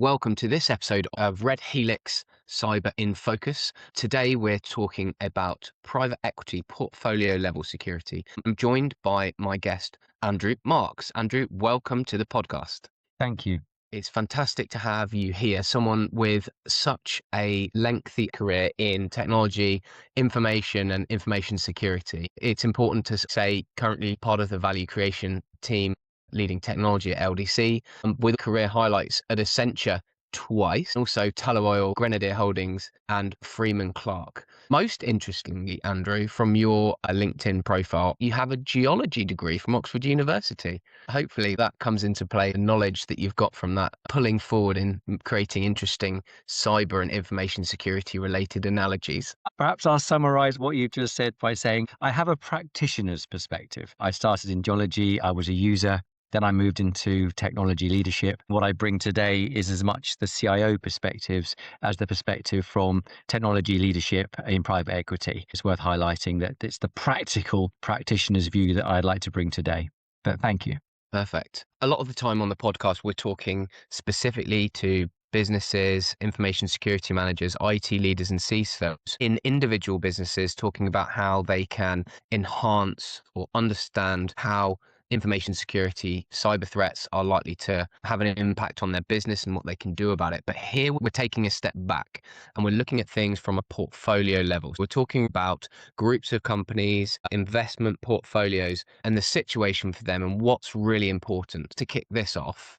Welcome to this episode of Red Helix Cyber in Focus. Today we're talking about private equity portfolio level security. I'm joined by my guest, Andrew Marks. Andrew, welcome to the podcast. Thank you. It's fantastic to have you here, someone with such a lengthy career in technology, information and information security. It's important to say currently part of the value creation team leading technology at LDC, with career highlights at Accenture twice, also Tullow Oil, Grenadier Holdings and Freeman Clark. Most interestingly, Andrew, from your LinkedIn profile, you have a geology degree from Oxford University. Hopefully that comes into play, the knowledge that you've got from that, pulling forward in creating interesting cyber and information security related analogies. Perhaps I'll summarize what you've just said by saying I have a practitioner's perspective. I started in geology, I was a user, then I moved into technology leadership. What I bring today is as much the CIO perspectives as the perspective from technology leadership in private equity. It's worth highlighting that it's the practical practitioner's view that I'd like to bring today. But thank you. Perfect. A lot of the time on the podcast, we're talking specifically to businesses, information security managers, IT leaders, and CISOs in individual businesses, talking about how they can enhance or understand how information security, cyber threats are likely to have an impact on their business and what they can do about it. But here we're taking a step back and we're looking at things from a portfolio level. We're talking about groups of companies, investment portfolios, and the situation for them and what's really important. To kick this off,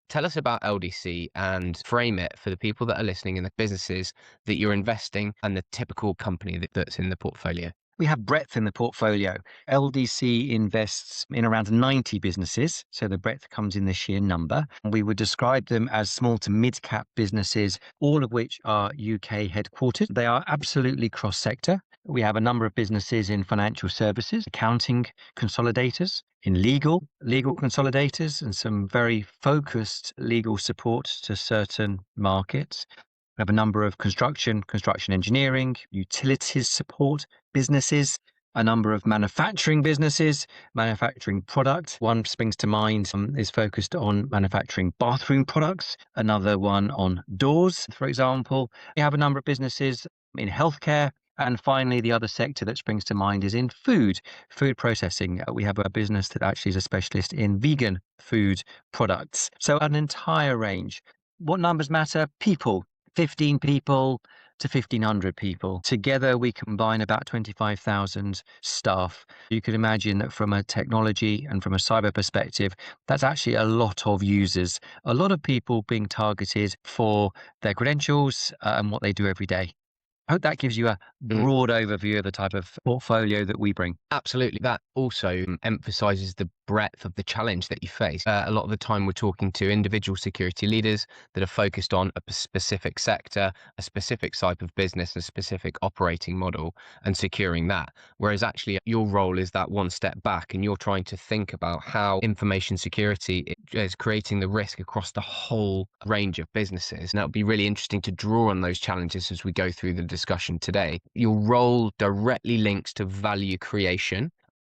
tell us about LDC and frame it for the people that are listening in the businesses that you're investing and the typical company that's in the portfolio. We have breadth in the portfolio. LDC invests in around 90 businesses, so the breadth comes in the sheer number. We would describe them as small to mid-cap businesses, all of which are UK headquartered. They are absolutely cross-sector. We have a number of businesses in financial services, accounting consolidators, in legal consolidators, and some very focused legal support to certain markets. We have a number of construction engineering, utilities support businesses, a number of manufacturing businesses, manufacturing product. One springs to mind is focused on manufacturing bathroom products, another one on doors, for example. We have a number of businesses in healthcare. And finally, the other sector that springs to mind is in food processing. We have a business that actually is a specialist in vegan food products. So an entire range. What numbers matter? People. 15 people to 1,500 people. Together, we combine about 25,000 staff. You could imagine that from a technology and from a cyber perspective, that's actually a lot of users, a lot of people being targeted for their credentials and what they do every day. I hope that gives you a broad overview of the type of portfolio that we bring. Absolutely. That also emphasizes the breadth of the challenge that you face. A lot of the time we're talking to individual security leaders that are focused on a specific sector, a specific type of business, a specific operating model and securing that. Whereas actually your role is that one step back and you're trying to think about how information security is creating the risk across the whole range of businesses. And that would be really interesting to draw on those challenges as we go through the discussion today. Your role directly links to value creation.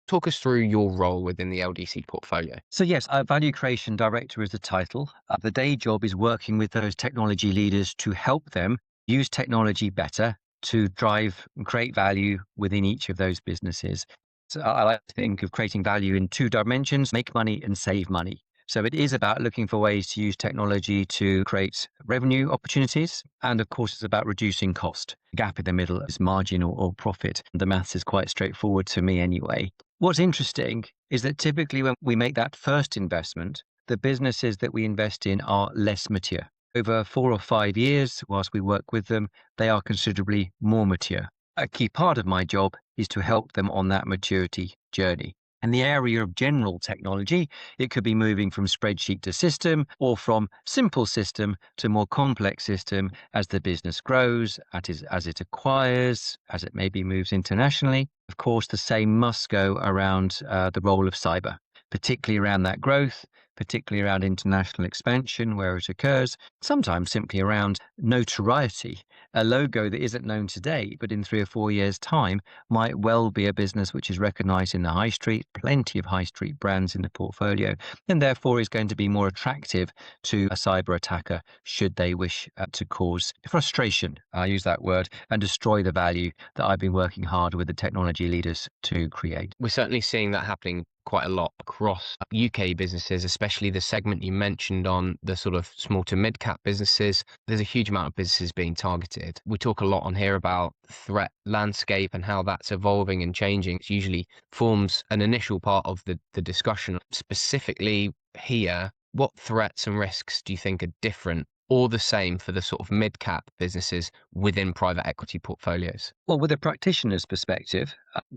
Talk us through your role within the LDC portfolio. So yes, a value creation director is the title. The day job is working with those technology leaders to help them use technology better to drive great value within each of those businesses. So I like to think of creating value in two dimensions: make money and save money. So it is about looking for ways to use technology to create revenue opportunities. And of course, it's about reducing cost. The gap in the middle is margin or profit. The maths is quite straightforward to me anyway. What's interesting is that typically when we make that first investment, the businesses that we invest in are less mature. Over 4 or 5 years, whilst we work with them, they are considerably more mature. A key part of my job is to help them on that maturity journey. And the area of general technology, it could be moving from spreadsheet to system or from simple system to more complex system as the business grows, as it acquires, as it maybe moves internationally. Of course, the same must go around the role of cyber, particularly around that growth, particularly around international expansion where it occurs, sometimes simply around notoriety. A logo that isn't known today, but in 3 or 4 years' time, might well be a business which is recognized in the high street, plenty of high street brands in the portfolio, and therefore is going to be more attractive to a cyber attacker should they wish to cause frustration, I use that word, and destroy the value that I've been working hard with the technology leaders to create. We're certainly seeing that happening quite a lot across UK businesses, especially the segment you mentioned on the sort of small to mid cap businesses. There's a huge amount of businesses being targeted. We talk a lot on here about threat landscape and how that's evolving and changing. It usually forms an initial part of the discussion. Specifically here, what threats and risks do you think are different or the same for the sort of mid cap businesses within private equity portfolios? Well, with a practitioner's perspective,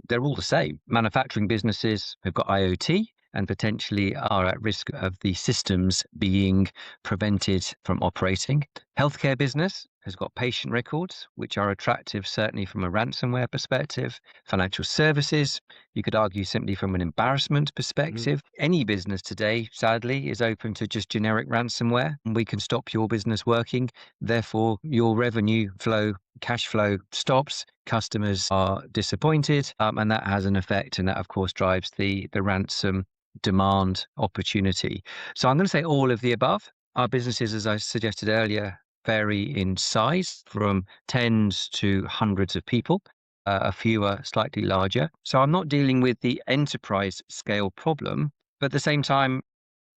they're all the same. Manufacturing businesses have got IoT and potentially are at risk of the systems being prevented from operating. Healthcare business has got patient records, which are attractive, certainly from a ransomware perspective. Financial services, you could argue simply from an embarrassment perspective. Any business today, sadly, is open to just generic ransomware. We can stop your business working. Therefore, your revenue flow, cash flow stops. Customers are disappointed, and that has an effect. And that, of course, drives the ransom demand opportunity. So I'm going to say all of the above. Our businesses, as I suggested earlier, vary in size from tens to hundreds of people. A few are slightly larger. So I'm not dealing with the enterprise scale problem, but at the same time,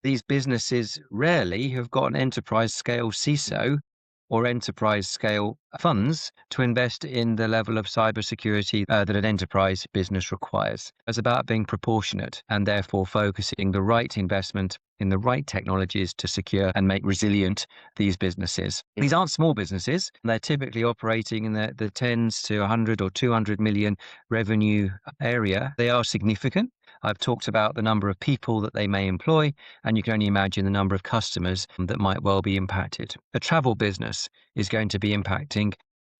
these businesses rarely have got an enterprise scale CISO or enterprise scale funds to invest in the level of cybersecurity that an enterprise business requires. It's about being proportionate and therefore focusing the right investment in the right technologies to secure and make resilient these businesses. These aren't small businesses. They're typically operating in the tens to 100 or 200 million revenue area. They are significant. I've talked about the number of people that they may employ, and you can only imagine the number of customers that might well be impacted. A travel business is going to be impacting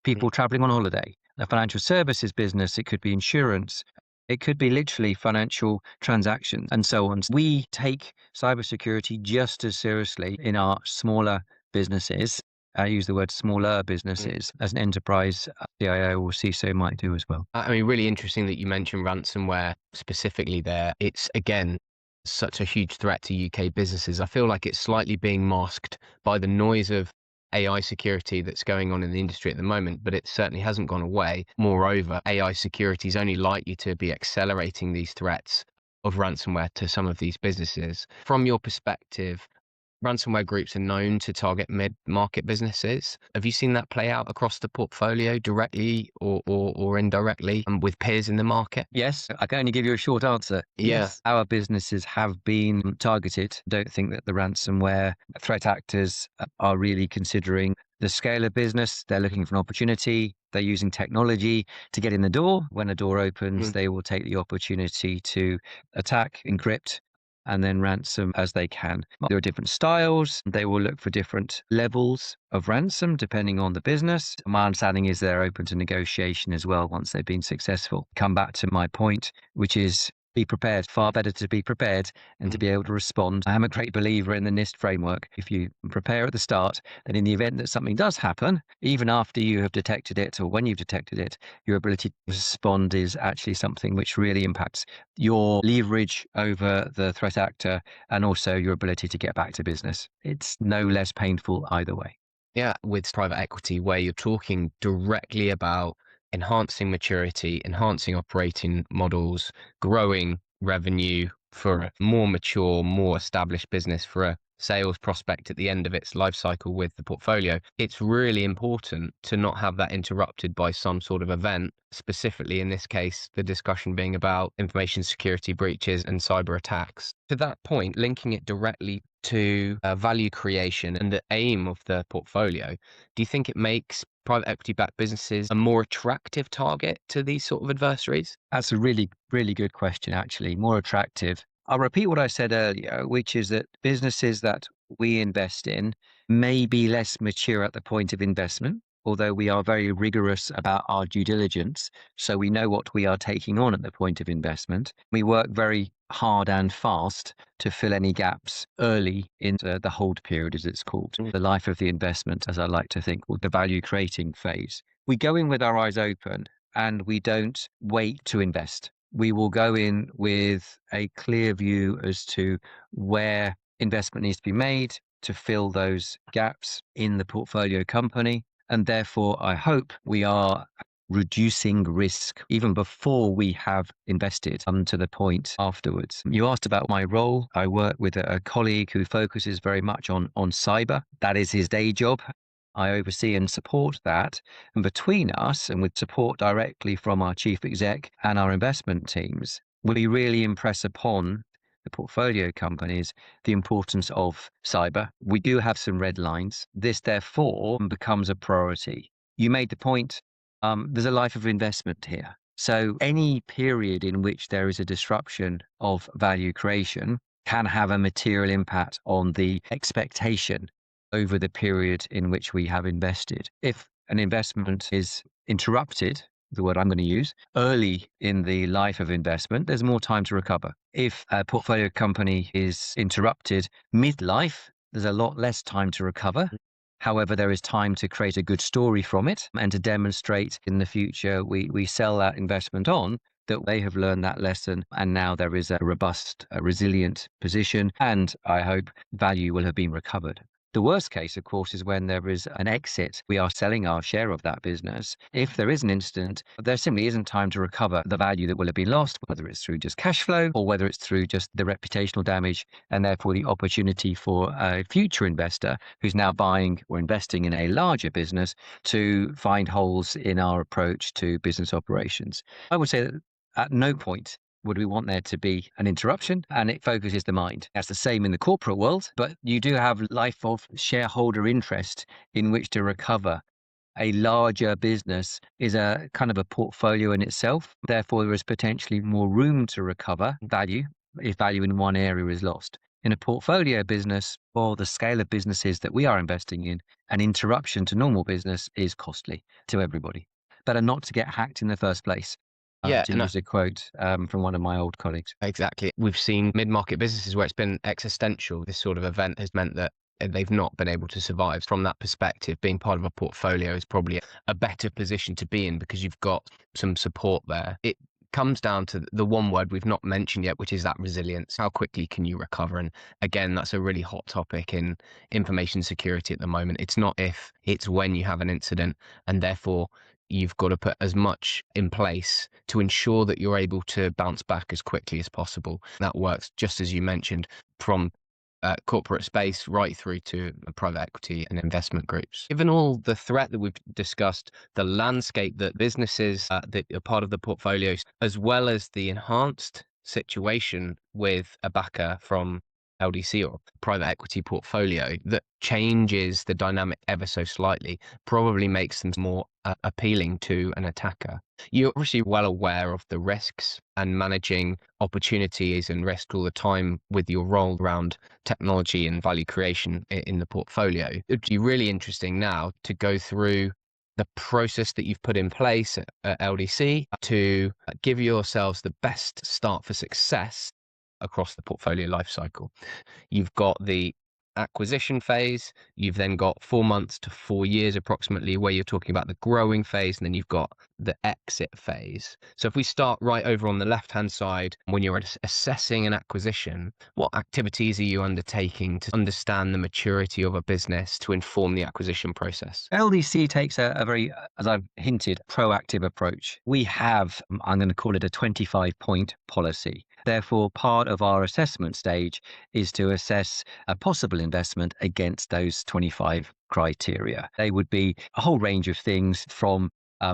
people traveling on holiday. A financial services business, it could be insurance. It could be literally financial transactions and so on. We take cybersecurity just as seriously in our smaller businesses. I use the word smaller businesses as an enterprise CIO or CISO might do as well. I mean, really interesting that you mentioned ransomware specifically there. It's, again, such a huge threat to UK businesses. I feel like it's slightly being masked by the noise of AI security that's going on in the industry at the moment, but it certainly hasn't gone away. Moreover, AI security is only likely to be accelerating these threats of ransomware to some of these businesses. From your perspective, ransomware groups are known to target mid-market businesses. Have you seen that play out across the portfolio directly or indirectly with peers in the market? Yes, I can only give you a short answer. Yeah. Yes, our businesses have been targeted. Don't think that the ransomware threat actors are really considering the scale of business. They're looking for an opportunity. They're using technology to get in the door. When a door opens, they will take the opportunity to attack, encrypt, and then ransom as they can. There are different styles. They will look for different levels of ransom depending on the business. My understanding is they're open to negotiation as well once they've been successful. Come back to my point, which is be prepared. Far better to be prepared and to be able to respond. I am a great believer in the NIST framework. If you prepare at the start, then in the event that something does happen, even after you have detected it or when you've detected it, your ability to respond is actually something which really impacts your leverage over the threat actor and also your ability to get back to business. It's no less painful either way. Yeah, with private equity, where you're talking directly about enhancing maturity, enhancing operating models, growing revenue for a more mature, more established business, for a sales prospect at the end of its life cycle with the portfolio, it's really important to not have that interrupted by some sort of event, specifically in this case, the discussion being about information security breaches and cyber attacks. To that point, linking it directly to value creation and the aim of the portfolio, do you think it makes private equity backed businesses a more attractive target to these sort of adversaries? That's a really, really good question, actually. More attractive. I'll repeat what I said earlier, which is that businesses that we invest in may be less mature at the point of investment. although we are very rigorous about our due diligence, so we know what we are taking on at the point of investment. We work very hard and fast to fill any gaps early in the hold period, as it's called, the life of the investment, as I like to think, or the value creating phase. We go in with our eyes open and we don't wait to invest. We will go in with a clear view as to where investment needs to be made to fill those gaps in the portfolio company. And therefore, I hope we are reducing risk even before we have invested to the point afterwards. You asked about my role. I work with a colleague who focuses very much on cyber. That is his day job. I oversee and support that. And between us, and with support directly from our chief exec and our investment teams, we really impress upon the portfolio companies the importance of cyber. We do have some red lines. This, therefore, becomes a priority. You made the point, there's a life of investment here. So any period in which there is a disruption of value creation can have a material impact on the expectation over the period in which we have invested. If an investment is interrupted, the word I'm going to use, early in the life of investment, there's more time to recover. If a portfolio company is interrupted mid-life, there's a lot less time to recover. However, there is time to create a good story from it and to demonstrate in the future we sell that investment on that they have learned that lesson and now there is a robust, resilient position and I hope value will have been recovered. The worst case, of course, is when there is an exit. We are selling our share of that business. If there is an incident, there simply isn't time to recover the value that will have been lost, whether it's through just cash flow or whether it's through just the reputational damage and therefore the opportunity for a future investor who's now buying or investing in a larger business to find holes in our approach to business operations. I would say that at no point would we want there to be an interruption and it focuses the mind. That's the same in the corporate world, but you do have life of shareholder interest in which to recover. A larger business is a kind of a portfolio in itself. Therefore, there is potentially more room to recover value if value in one area is lost. In a portfolio business or the scale of businesses that we are investing in, an interruption to normal business is costly to everybody. Better not to get hacked in the first place. Yeah, To and use a quote from one of my old colleagues. exactly. We've seen mid-market businesses where it's been existential. This sort of event has meant that they've not been able to survive. From that perspective, being part of a portfolio is probably a better position to be in because you've got some support there. It comes down to the one word we've not mentioned yet, which is that resilience. How quickly can you recover? And again, that's a really hot topic in information security at the moment. It's not if, it's when you have an incident, and therefore you've got to put as much in place to ensure that you're able to bounce back as quickly as possible. That works, just as you mentioned, from corporate space right through to private equity and investment groups. Given all the threat that we've discussed, the landscape that businesses that are part of the portfolios, as well as the enhanced situation with a backer from LDC or private equity portfolio that changes the dynamic ever so slightly, probably makes them more appealing to an attacker. You're obviously well aware of the risks and managing opportunities and risk all the time with your role around technology and value creation in the portfolio. It'd be really interesting now to go through the process that you've put in place at LDC to give yourselves the best start for success across the portfolio lifecycle. You've got the acquisition phase, you've then got 4 months to 4 years approximately where you're talking about the growing phase, and then you've got the exit phase. So if we start right over on the left hand side, when you're assessing an acquisition, what activities are you undertaking to understand the maturity of a business to inform the acquisition process? LDC takes a very, as I've hinted, proactive approach. We have, I'm going to call it a 25-point policy. Therefore, part of our assessment stage is to assess a possible investment against those 25 criteria. They would be a whole range of things from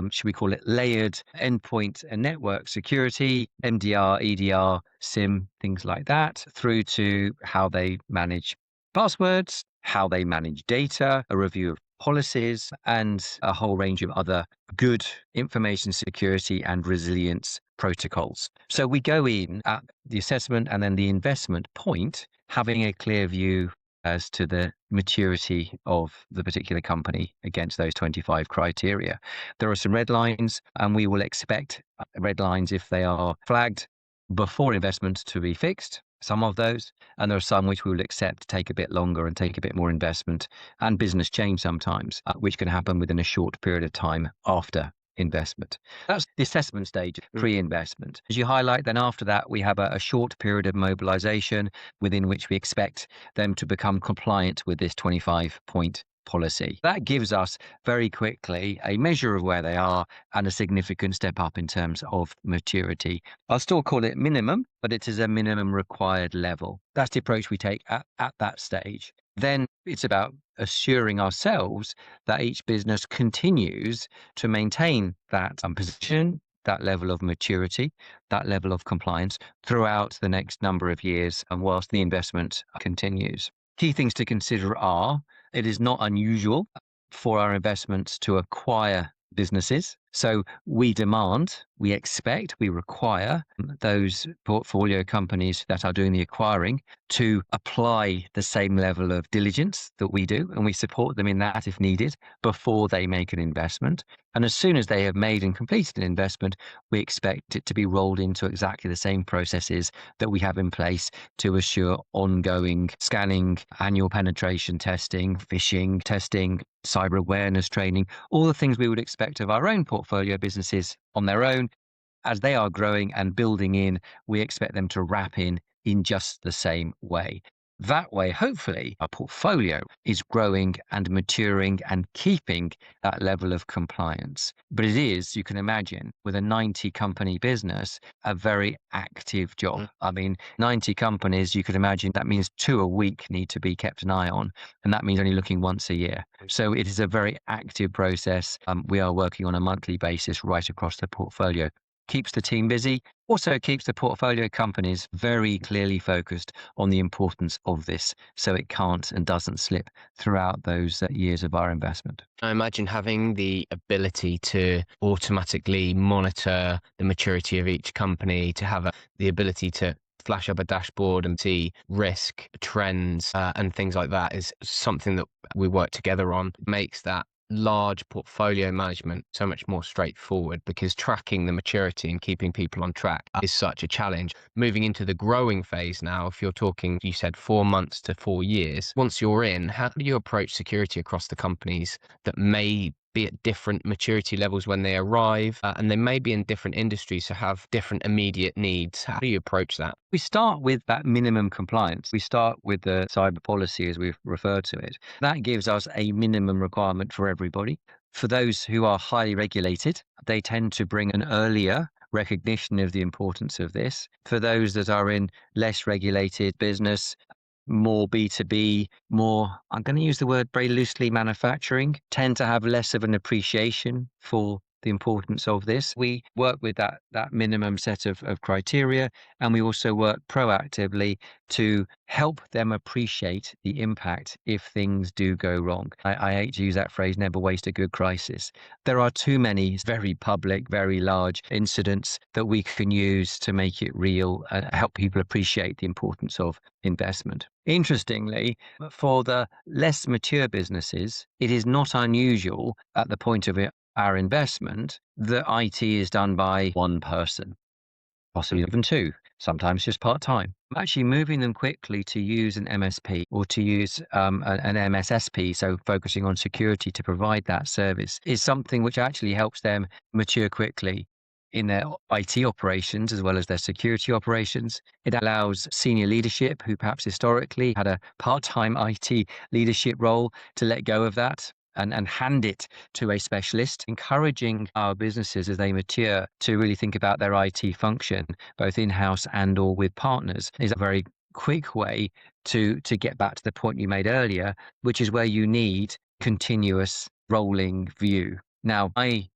should we call it layered endpoint and network security, MDR, EDR, SIM, things like that, through to how they manage passwords, how they manage data, a review of policies, and a whole range of other good information security and resilience protocols. So we go in at the assessment and then the investment point, having a clear view as to the maturity of the particular company against those 25 criteria. There are some red lines, and we will expect red lines if they are flagged before investment to be fixed, some of those, and there are some which we will accept take a bit longer and take a bit more investment and business change sometimes, which can happen within a short period of time after investment. That's the assessment stage, pre-investment. As you highlight, then after that, we have a short period of mobilization within which we expect them to become compliant with this 25-point policy. That gives us very quickly a measure of where they are and a significant step up in terms of maturity. I'll still call it minimum, but it is a minimum required level. That's the approach we take at that stage. Then it's about assuring ourselves that each business continues to maintain that position, that level of maturity, that level of compliance throughout the next number of years and whilst the investment continues. Key things to consider are, it is not unusual for our investments to acquire businesses. So we demand, we expect, we require those portfolio companies that are doing the acquiring to apply the same level of diligence that we do, and we support them in that if needed before they make an investment. And as soon as they have made and completed an investment, we expect it to be rolled into exactly the same processes that we have in place to assure ongoing scanning, annual penetration testing, phishing testing, cyber awareness training, all the things we would expect of our own portfolio businesses on their own. As they are growing and building in, we expect them to wrap in just the same way. That way, hopefully, our portfolio is growing and maturing and keeping that level of compliance. But it is, you can imagine, with a 90 company business, a very active job. I mean, 90 companies, you could imagine that means 2 a week need to be kept an eye on. And that means only looking once a year. So it is a very active process. We are working on a monthly basis right across the portfolio. Keeps the team busy, also keeps the portfolio companies very clearly focused on the importance of this so it can't and doesn't slip throughout those years of our investment. I imagine having the ability to automatically monitor the maturity of each company, to have the ability to flash up a dashboard and see risk trends and things like that is something that we work together on. It makes that large portfolio management so much more straightforward, because tracking the maturity and keeping people on track is such a challenge. Moving into the growing phase now, if you're talking, you said 4 months to 4 years, once you're in, how do you approach security across the companies that may be at different maturity levels when they arrive, and they may be in different industries, so have different immediate needs? How do you approach that? We start with that minimum compliance. We start with the cyber policy, as we've referred to it. That gives us a minimum requirement for everybody. For those who are highly regulated, they tend to bring an earlier recognition of the importance of this. For those that are in less regulated business, more B2B, more, I'm going to use the word very loosely, manufacturing, tend to have less of an appreciation for the importance of this. We work with that minimum set of criteria, and we also work proactively to help them appreciate the impact if things do go wrong. I hate to use that phrase, never waste a good crisis. There are too many very public, very large incidents that we can use to make it real and help people appreciate the importance of investment. Interestingly, for the less mature businesses, it is not unusual at the point of our investment that IT is done by one person, possibly even 2, sometimes just part-time. Actually moving them quickly to use an MSP or to use an MSSP, so focusing on security to provide that service, is something which actually helps them mature quickly in their IT operations as well as their security operations. It allows senior leadership who perhaps historically had a part-time IT leadership role to let go of that and hand it to a specialist, encouraging our businesses as they mature to really think about their IT function, both in-house and or with partners, is a very quick way to get back to the point you made earlier, which is where you need continuous rolling view. Now, I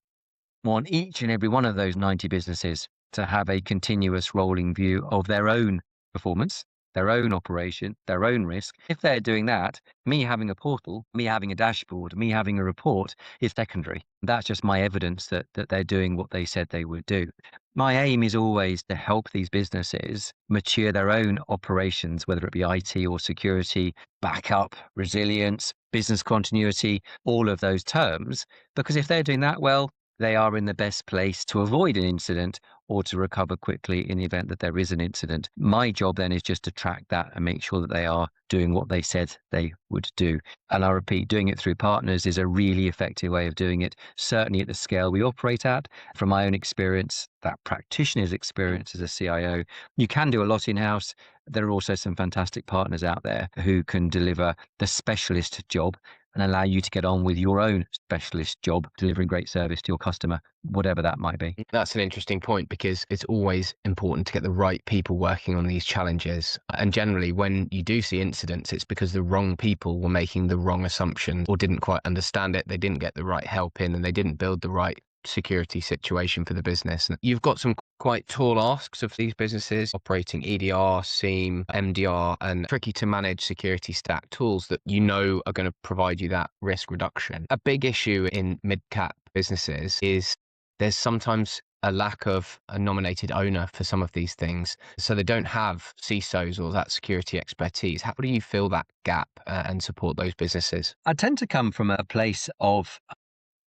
want each and every one of those 90 businesses to have a continuous rolling view of their own performance, their own operation, their own risk. If they're doing that, me having a portal, me having a dashboard, me having a report is secondary. That's just my evidence that they're doing what they said they would do. My aim is always to help these businesses mature their own operations, whether it be IT or security, backup, resilience, business continuity, all of those terms. Because if they're doing that well, they are in the best place to avoid an incident or to recover quickly in the event that there is an incident. My job then is just to track that and make sure that they are doing what they said they would do. And I repeat, doing it through partners is a really effective way of doing it, certainly at the scale we operate at. From my own experience, that practitioner's experience as a CIO, you can do a lot in-house. There are also some fantastic partners out there who can deliver the specialist job and allow you to get on with your own specialist job, delivering great service to your customer, whatever that might be. That's an interesting point because it's always important to get the right people working on these challenges. And generally, when you do see incidents, it's because the wrong people were making the wrong assumptions or didn't quite understand it. They didn't get the right help in and they didn't build the right security situation for the business. And you've got some quite tall asks of these businesses operating EDR, SIEM, MDR, and tricky to manage security stack tools that you know are going to provide you that risk reduction. A big issue in mid-cap businesses is there's sometimes a lack of a nominated owner for some of these things. So they don't have CISOs or that security expertise. How do you fill that gap and support those businesses? I tend to come from a place of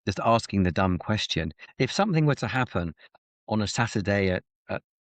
just asking the dumb question. If something were to happen on a Saturday at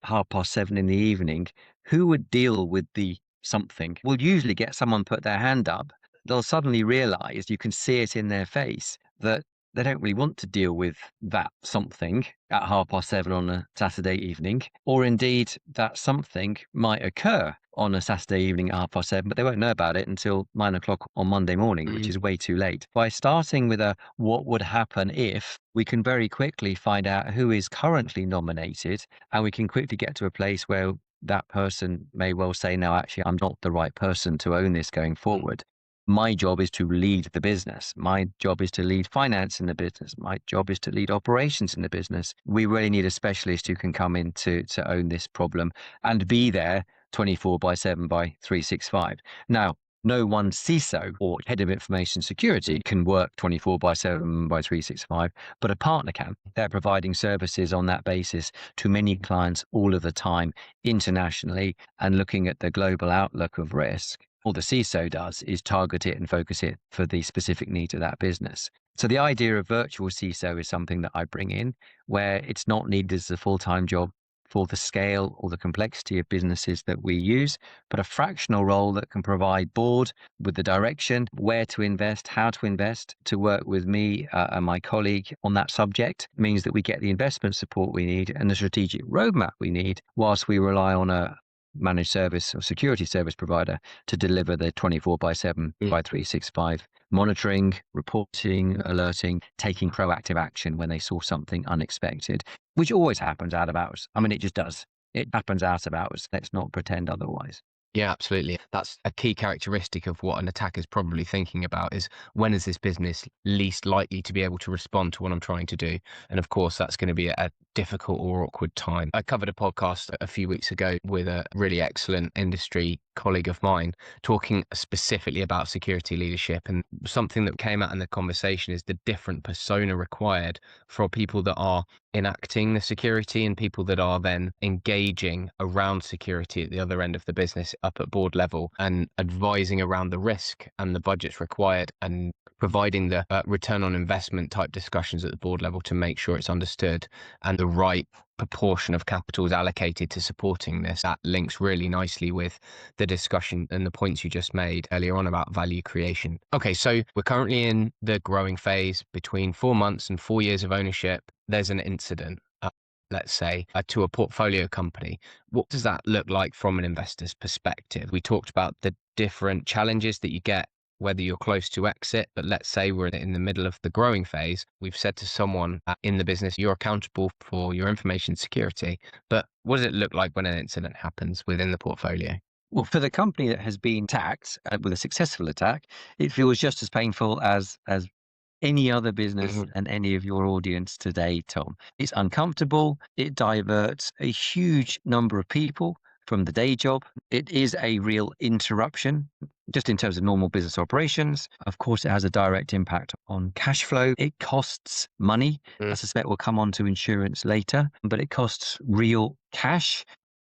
7:30 in the evening, who would deal with the something? We'll usually get someone put their hand up. They'll suddenly realize, you can see it in their face, that they don't really want to deal with that something at 7:30 on a Saturday evening, or indeed that something might occur on a Saturday evening at 7:30, but they won't know about it until 9 o'clock on Monday morning, which is way too late. By starting with a what would happen if, we can very quickly find out who is currently nominated, and we can quickly get to a place where that person may well say, no, actually, I'm not the right person to own this going forward. My job is to lead the business. My job is to lead finance in the business. My job is to lead operations in the business. We really need a specialist who can come in to own this problem and be there 24/7 by 365. Now, no one CISO or head of information security can work 24/7 by 365, but a partner can. They're providing services on that basis to many clients all of the time, internationally, and looking at the global outlook of risk. All the CISO does is target it and focus it for the specific needs of that business. So the idea of virtual CISO is something that I bring in, where it's not needed as a full-time job for the scale or the complexity of businesses that we use, but a fractional role that can provide board with the direction, where to invest, how to invest, to work with me and my colleague on that subject means that we get the investment support we need and the strategic roadmap we need, whilst we rely on a managed service or security service provider to deliver the 24/7 by 365 monitoring, reporting, alerting, taking proactive action when they saw something unexpected, which always happens out of hours. I mean, it just does. It happens out of hours. Let's not pretend otherwise. Yeah, absolutely. That's a key characteristic of what an attacker is probably thinking about is when is this business least likely to be able to respond to what I'm trying to do? And of course, that's going to be a difficult or awkward time. I covered a podcast a few weeks ago with a really excellent industry colleague of mine talking specifically about security leadership. And something that came out in the conversation is the different persona required for people that are enacting the security and people that are then engaging around security at the other end of the business up at board level and advising around the risk and the budgets required and providing the return on investment type discussions at the board level to make sure it's understood and the right proportion of capital is allocated to supporting this. That links really nicely with the discussion and the points you just made earlier on about value creation. Okay, so we're currently in the growing phase between 4 months and 4 years of ownership. There's an incident, let's say, to a portfolio company. What does that look like from an investor's perspective? We talked about the different challenges that you get whether you're close to exit, but let's say we're in the middle of the growing phase. We've said to someone in the business, you're accountable for your information security. But what does it look like when an incident happens within the portfolio? Well, for the company that has been attacked with a successful attack, it feels just as painful as any other business and any of your audience today, Tom. It's uncomfortable. It diverts a huge number of people from the day job. It is a real interruption, just in terms of normal business operations. Of course, it has a direct impact on cash flow. It costs money. I suspect we'll come on to insurance later, but it costs real cash.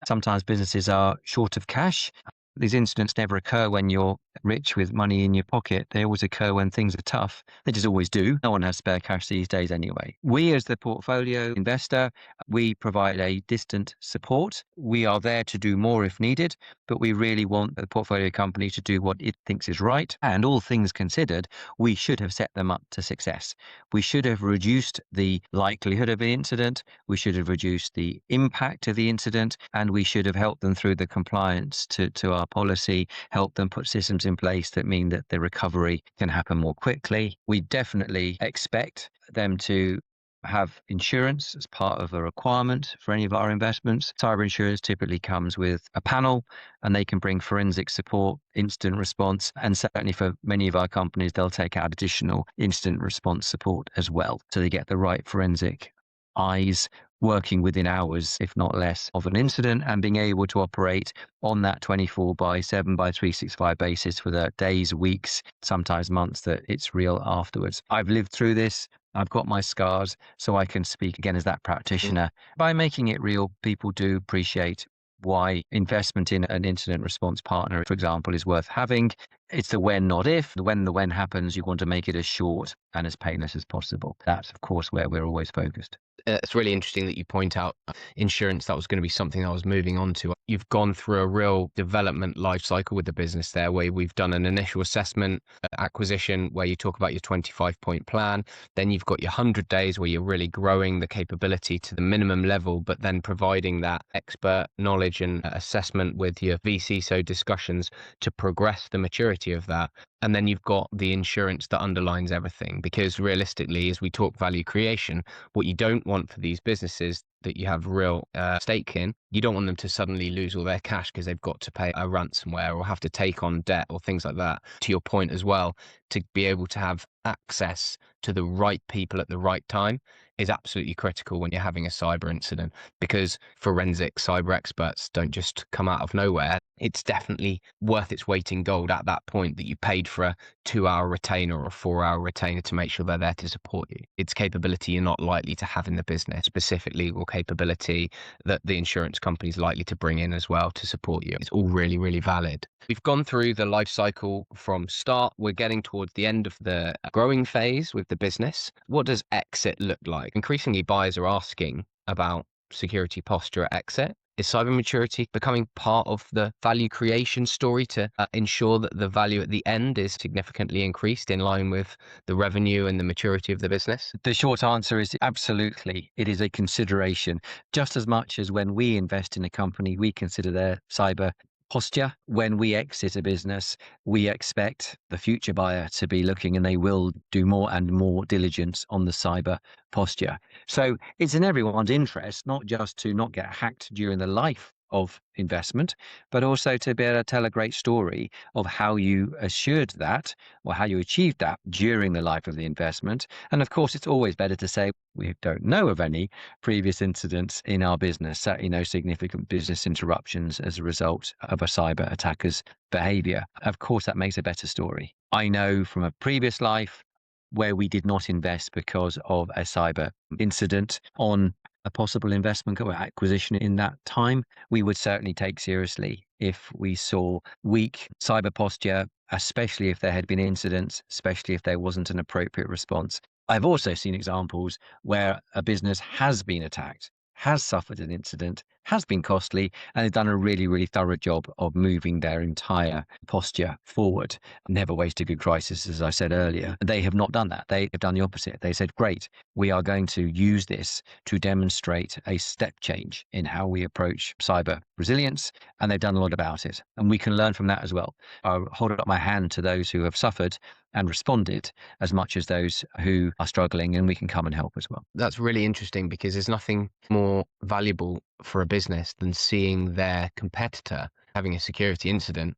Sometimes businesses are short of cash. These incidents never occur when you're rich with money in your pocket. They always occur when things are tough. They just always do. No one has spare cash these days anyway. We, as the portfolio investor, we provide a distant support. We are there to do more if needed, but we really want the portfolio company to do what it thinks is right. And all things considered, we should have set them up to success. We should have reduced the likelihood of an incident. We should have reduced the impact of the incident, and we should have helped them through the compliance to our policy, help them put systems in place that mean that the recovery can happen more quickly. We definitely expect them to have insurance as part of a requirement for any of our investments. Cyber insurance typically comes with a panel, and they can bring forensic support, instant response, and certainly for many of our companies, they'll take out additional instant response support as well. So they get the right forensic eyes working within hours, if not less, of an incident, and being able to operate on that 24/7 by 365 basis for the days, weeks, sometimes months that it's real afterwards. I've lived through this. I've got my scars, so I can speak again as that practitioner. By making it real, people do appreciate why investment in an incident response partner, for example, is worth having. It's the when, not if. When the when happens, you want to make it as short and as painless as possible. That's, of course, where we're always focused. It's really interesting that you point out insurance. That was going to be something I was moving on to. You've gone through a real development life cycle with the business there, where we've done an initial assessment, acquisition, where you talk about your 25-point plan. Then you've got your 100 days where you're really growing the capability to the minimum level, but then providing that expert knowledge and assessment with your VCSO discussions to progress the maturity of that. And then you've got the insurance that underlines everything, because realistically, as we talk value creation, what you don't want for these businesses that you have real stake in, you don't want them to suddenly lose all their cash because they've got to pay a ransomware or have to take on debt or things like that. To your point as well, to be able to have access to the right people at the right time is absolutely critical when you're having a cyber incident, because forensic cyber experts don't just come out of nowhere. It's definitely worth its weight in gold at that point that you paid for a 2-hour retainer or a 4-hour retainer to make sure they're there to support you. It's capability you're not likely to have in the business, specific legal capability that the insurance company is likely to bring in as well to support you. It's all really, really valid. We've gone through the life cycle from start. We're getting towards the end of the growing phase with the business. What does exit look like? Increasingly, buyers are asking about security posture at exit. Is cyber maturity becoming part of the value creation story to ensure that the value at the end is significantly increased in line with the revenue and the maturity of the business? The short answer is absolutely. It is a consideration. Just as much as when we invest in a company, we consider their cyber posture. When we exit a business, we expect the future buyer to be looking, and they will do more and more diligence on the cyber posture. So it's in everyone's interest, not just to not get hacked during the life of investment, but also to be able to tell a great story of how you assured that, or how you achieved that during the life of the investment. And of course, it's always better to say we don't know of any previous incidents in our business, certainly no significant business interruptions as a result of a cyber attacker's behavior. Of course, that makes a better story. I know from a previous life where we did not invest because of a cyber incident on a possible investment or acquisition in that time, we would certainly take seriously if we saw weak cyber posture, especially if there had been incidents, especially if there wasn't an appropriate response. I've also seen examples where a business has been attacked, has suffered an incident, has been costly, and has done a really, really thorough job of moving their entire posture forward. Never waste a good crisis, as I said earlier. They have not done that. They have done the opposite. They said, great, we are going to use this to demonstrate a step change in how we approach cyber resilience, and they've done a lot about it. And we can learn from that as well. I'll hold up my hand to those who have suffered and responded as much as those who are struggling, and we can come and help as well. That's really interesting, because there's nothing more valuable for a business than seeing their competitor having a security incident,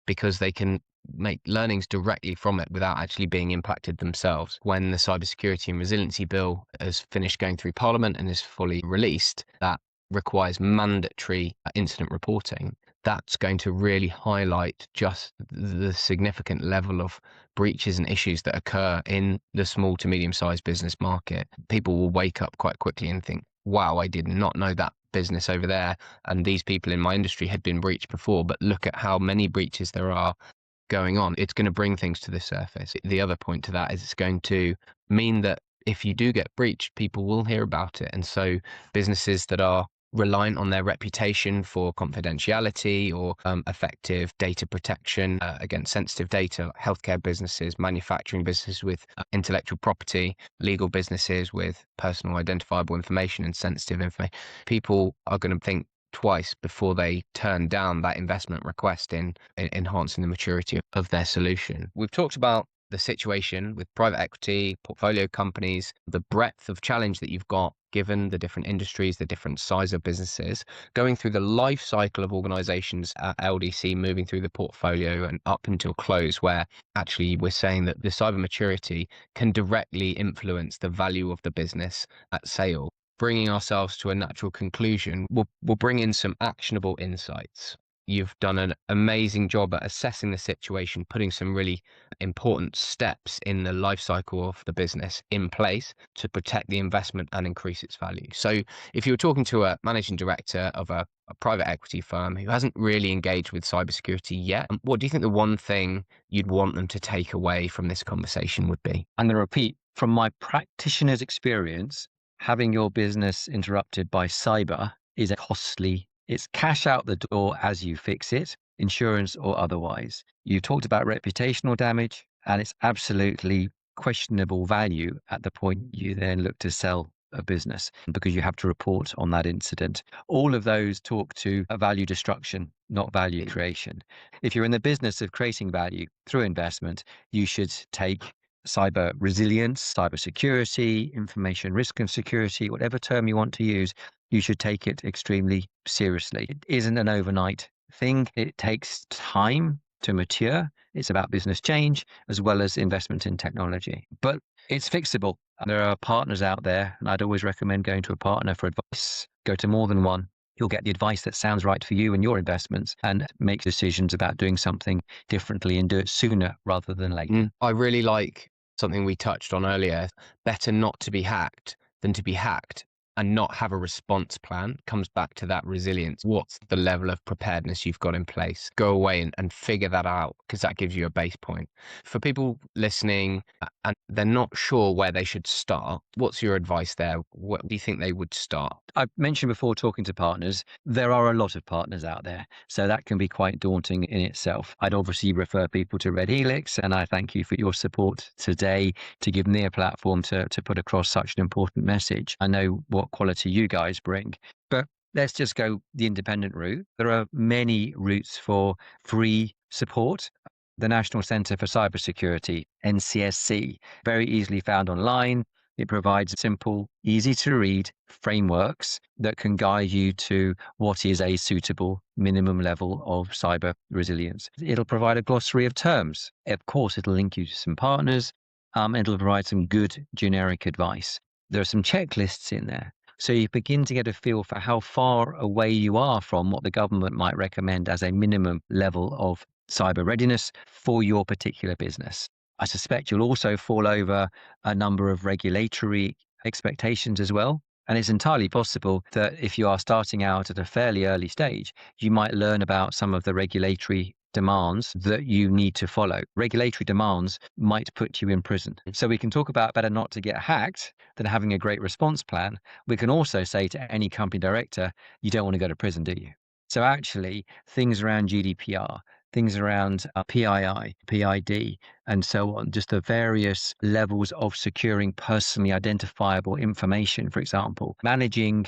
because they can make learnings directly from it without actually being impacted themselves. When the Cybersecurity and Resiliency Bill has finished going through Parliament and is fully released, that requires mandatory incident reporting, that's going to really highlight just the significant level of breaches and issues that occur in the small to medium sized business market. People will wake up quite quickly and think, wow, I did not know that business over there and these people in my industry had been breached before, but look at how many breaches there are going on. It's going to bring things to the surface. The other point to that is it's going to mean that if you do get breached, people will hear about it. And so businesses that are reliant on their reputation for confidentiality or effective data protection against sensitive data, healthcare businesses, manufacturing businesses with intellectual property, legal businesses with personal identifiable information and sensitive information, people are going to think twice before they turn down that investment request in enhancing the maturity of their solution. We've talked about the situation with private equity, portfolio companies, the breadth of challenge that you've got given the different industries, the different size of businesses, going through the life cycle of organizations at LDC, moving through the portfolio and up until close, where actually we're saying that the cyber maturity can directly influence the value of the business at sale. Bringing ourselves to a natural conclusion, we'll bring in some actionable insights. You've done an amazing job at assessing the situation, putting some really important steps in the life cycle of the business in place to protect the investment and increase its value. So if you were talking to a managing director of a private equity firm who hasn't really engaged with cybersecurity yet, what do you think the one thing you'd want them to take away from this conversation would be? I'm going to repeat from my practitioner's experience, having your business interrupted by cyber is costly. It's cash out the door as you fix it, insurance or otherwise. You talked about reputational damage, and it's absolutely questionable value at the point you then look to sell a business because you have to report on that incident. All of those talk to a value destruction, not value creation. If you're in the business of creating value through investment, you should take cyber resilience, cyber security, information risk and security, whatever term you want to use, you should take it extremely seriously. It isn't an overnight thing. It takes time to mature. It's about business change as well as investment in technology. But it's fixable. There are partners out there, and I'd always recommend going to a partner for advice. Go to more than one. You'll get the advice that sounds right for you and your investments and make decisions about doing something differently and do it sooner rather than later. I really like something we touched on earlier. Better not to be hacked than to be hacked and not have a response plan. Comes back to that resilience. What's the level of preparedness you've got in place? Go away and figure that out, because that gives you a base point. For people listening and they're not sure where they should start, what's your advice there? What do you think they would start? I mentioned before talking to partners, there are a lot of partners out there. So that can be quite daunting in itself. I'd obviously refer people to Red Helix, and I thank you for your support today to give me a platform to put across such an important message. I know what quality you guys bring, but let's just go the independent route. There are many routes for free support. The National Centre for Cybersecurity, NCSC, very easily found online. It provides simple, easy to read frameworks that can guide you to what is a suitable minimum level of cyber resilience. It'll provide a glossary of terms. Of course, it'll link you to some partners. It'll provide some good generic advice. There are some checklists in there. So you begin to get a feel for how far away you are from what the government might recommend as a minimum level of cyber readiness for your particular business. I suspect you'll also fall over a number of regulatory expectations as well. And it's entirely possible that if you are starting out at a fairly early stage, you might learn about some of the regulatory demands that you need to follow. Regulatory demands might put you in prison. So we can talk about better not to get hacked than having a great response plan. We can also say to any company director, you don't want to go to prison, do you? So actually, things around GDPR, things around PII, PID, and so on, just the various levels of securing personally identifiable information, for example, managing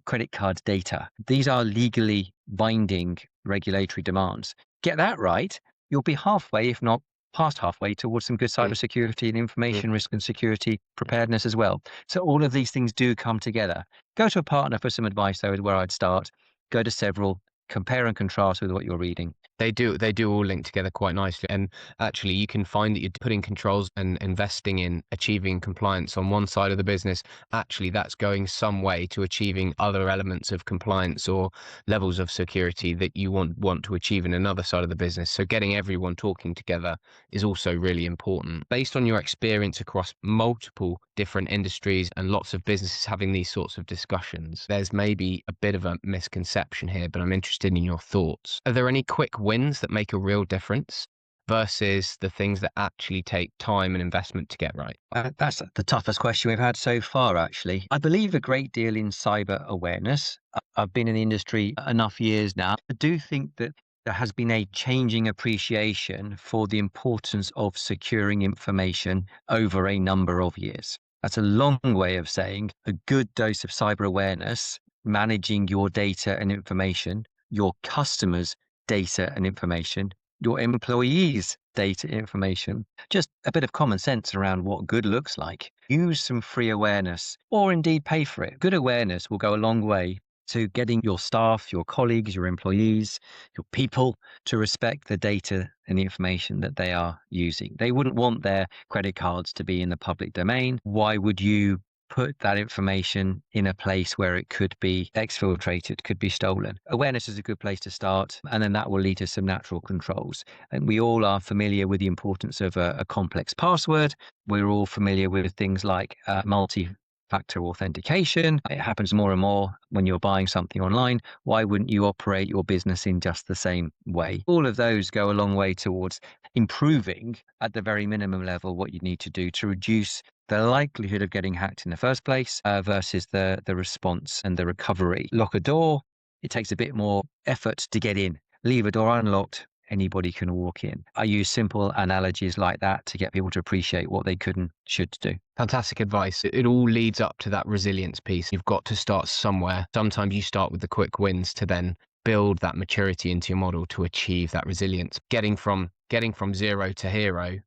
credit card data. These are legally binding regulatory demands. Get that right, you'll be halfway, if not past halfway, towards some good cybersecurity and information risk and security preparedness as well. So all of these things do come together. Go to a partner for some advice, though, is where I'd start. Go to several. compare and contrast with what you're reading. They do all link together quite nicely. And actually, you can find that you're putting controls and investing in achieving compliance on one side of the business. Actually, that's going some way to achieving other elements of compliance or levels of security that you want to achieve in another side of the business. So getting everyone talking together is also really important. Based on your experience across multiple different industries and lots of businesses having these sorts of discussions, there's maybe a bit of a misconception here, but I'm interested in your thoughts. Are there any quick wins that make a real difference versus the things that actually take time and investment to get right? That's the toughest question we've had so far, actually. I believe a great deal in cyber awareness. I've been in the industry enough years now. I do think that there has been a changing appreciation for the importance of securing information over a number of years. That's a long way of saying a good dose of cyber awareness, managing your data and information, your customers' data and information, your employees' data information, just a bit of common sense around what good looks like. Use some free awareness or indeed pay for it. Good awareness will go a long way to getting your staff, your colleagues, your employees, your people to respect the data and the information that they are using. They wouldn't want their credit cards to be in the public domain. Why would you put that information in a place where it could be exfiltrated, could be stolen? Awareness is a good place to start, and then that will lead to some natural controls. And we all are familiar with the importance of a complex password. We're all familiar with things like multi-factor authentication. It happens more and more when you're buying something online. Why wouldn't you operate your business in just the same way? All of those go a long way towards improving, at the very minimum level, what you need to do to reduce the likelihood of getting hacked in the first place versus the response and the recovery. Lock a door, it takes a bit more effort to get in. Leave a door unlocked, anybody can walk in. I use simple analogies like that to get people to appreciate what they could and should do. Fantastic advice. It all leads up to that resilience piece. You've got to start somewhere. Sometimes you start with the quick wins to then build that maturity into your model to achieve that resilience. Getting from zero to hero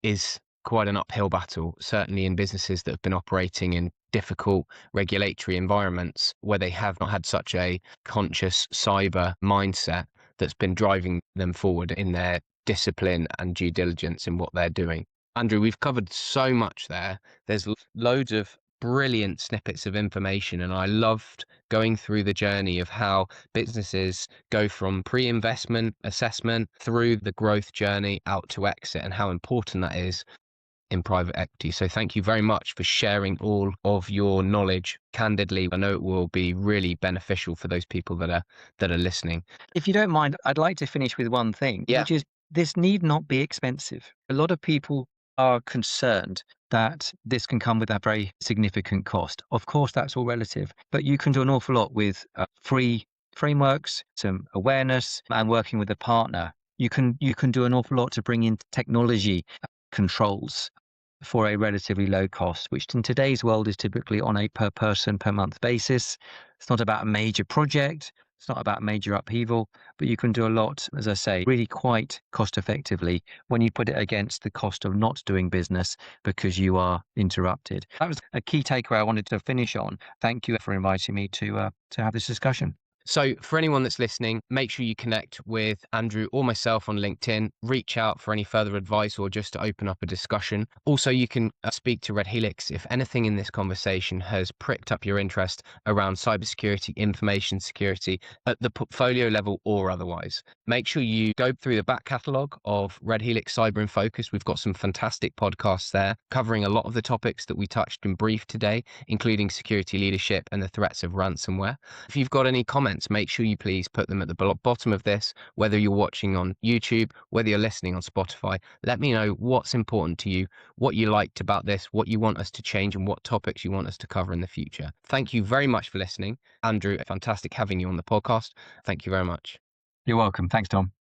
is quite an uphill battle, certainly in businesses that have been operating in difficult regulatory environments where they have not had such a conscious cyber mindset that's been driving them forward in their discipline and due diligence in what they're doing. Andrew, we've covered so much there. There's loads of brilliant snippets of information, and I loved going through the journey of how businesses go from pre-investment assessment through the growth journey out to exit and how important that is in private equity. So thank you very much for sharing all of your knowledge candidly. I know it will be really beneficial for those people that are listening. If you don't mind, I'd like to finish with one thing, Yeah. which is this need not be expensive. A lot of people are concerned that this can come with a very significant cost. Of course, that's all relative, but you can do an awful lot with free frameworks, some awareness, and working with a partner. You can do an awful lot to bring in technology controls for a relatively low cost, which in today's world is typically on a per person per month basis. It's not about a major project. It's not about major upheaval, but you can do a lot, as I say, really quite cost effectively when you put it against the cost of not doing business because you are interrupted. That was a key takeaway I wanted to finish on. Thank you for inviting me to have this discussion. So for anyone that's listening, make sure you connect with Andrew or myself on LinkedIn, reach out for any further advice or just to open up a discussion. Also, you can speak to Red Helix if anything in this conversation has pricked up your interest around cybersecurity, information security at the portfolio level or otherwise. Make sure you go through the back catalogue of Red Helix Cyber in Focus. We've got some fantastic podcasts there covering a lot of the topics that we touched in brief today, including security leadership and the threats of ransomware. If you've got any comments, make sure you please put them at the bottom of this, whether you're watching on YouTube, whether you're listening on Spotify. Let me know what's important to you, what you liked about this, what you want us to change, and what topics you want us to cover in the future. Thank you very much for listening. Andrew, fantastic having you on the podcast. Thank you very much. You're welcome. Thanks, Tom.